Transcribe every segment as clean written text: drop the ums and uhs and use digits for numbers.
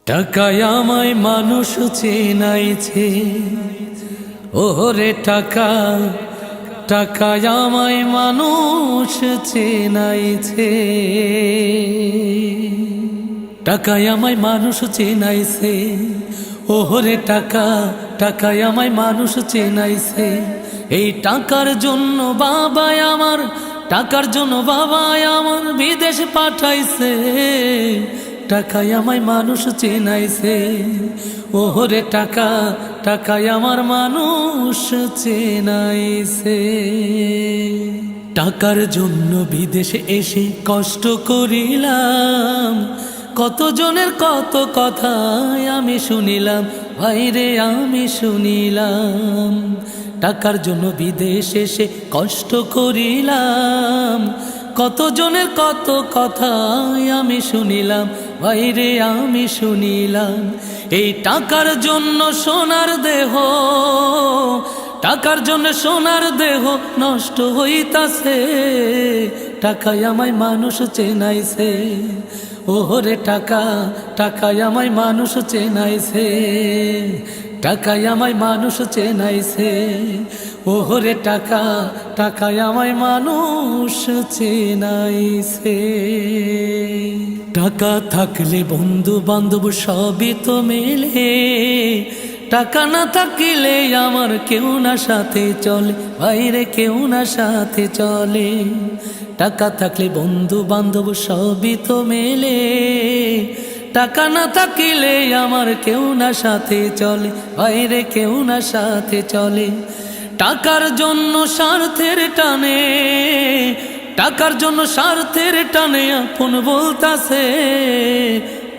টাকায় আমায় মানুষ চেনাইছে, ওরে টাকা টাকায় আমায় মানুষ চেনাইছে, টাকায় আমায় মানুষ চেনাইছে, ওরে টাকা টাকায় আমায় মানুষ চেনাইছে। এই টাকার জন্য বাবাই আমার, টাকার জন্য বাবাই আমার বিদেশ পাঠাইছে, টাকায় আমায় মানুষ চেনাইছে, ওরে টাকা টাকায় আমার মানুষ চেনাইছে। টাকার জন্য বিদেশে এসে কষ্ট করিলাম, কতজনের কত কথা আমি শুনিলাম, ভাইরে আমি শুনিলাম। টাকার জন্য বিদেশে এসে কষ্ট করিলাম, কতজনের কত কথা আমি শুনিলাম, ভাইরে আমি শুনিলাম। এই টাকার জন্য সোনার দেহ, টাকার জন্য সোনার দেহ নষ্ট হইতাছে, টাকায় আমায় মানুষ চেনাইছে, ওরে টাকা টাকায় আমায় মানুষ চেনাইছে, টাকায় আমায় মানুষ চেনাইছে, ওরে টাকা টাকায় আমায় মানুষ চেনাইছে। টাকা থাকলে বন্ধু বান্ধব সবই তো মেলে, টাকা না থাকিলে আমার কেউ না সাথে চলে, বাইরে কেউ না সাথে চলে। টাকা থাকলে বন্ধু বান্ধব সবই তো মেলে, টাকা না থাকিলে আমার কেউ না সাথে চলে, বাইরে কেউ না সাথে চলে। টাকার জন্য স্বার্থের টানে, টাকার জন্য স্বার্থের টানে আপন বলতাছে,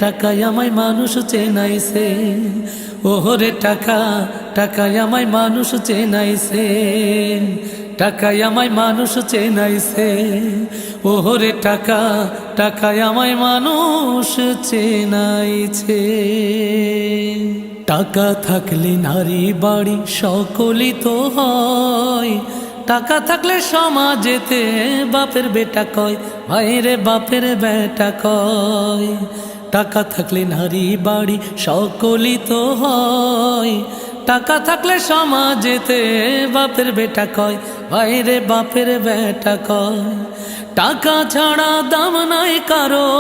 টাকায় আমায় মানুষ চেনাইছে, ওরে টাকা টাকায় আমায় মানুষ চেনাইছে, টাকায় আমায় মানুষ চেনাইছে, ওরে টাকা টাকায় আমায় মানুষ চেনাইছে। টাকা থাকলে নারী বাড়ি সকলই তো হয়, টাকা থাকলে সমাজেতে বাপের বেটা কয়, ভাইরে বাপের বেটা কয়। টাকা থাকলে নারী বাড়ি সকলই তো হয়, টাকা থাকলে সমাজেতে বাপের বেটা কয়, ভাইরে বাপের বেটা কয়। টাকা ছাড়া দাম নাই কারো,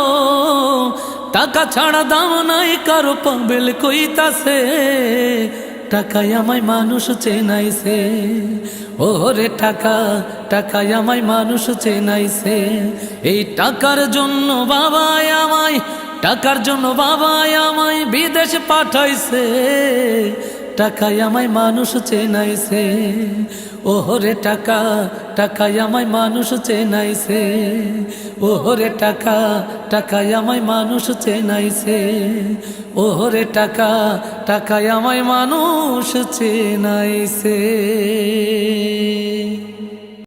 টাকা ছাড়া দাম নাই কারো, পাবেল কইতাছে, টাকায় আমায় মানুষ চেনাইছে, ওরে টাকা টাকায় আমায় মানুষ চেনাইছে। এই টাকার জন্য বাবাই আমায়, টাকার জন্য বাবাই আমায় বিদেশ পাঠাইছে, টাকায় আমায় মানুষ চেনাইছে, ওরে টাকা টাকায় আমায় মানুষ চেনাইছে, ওরে টাকা টাকায় আমায় মানুষ চেনাইছে, ওরে টাকা টাকায় আমায় মানুষ চেনাইছে।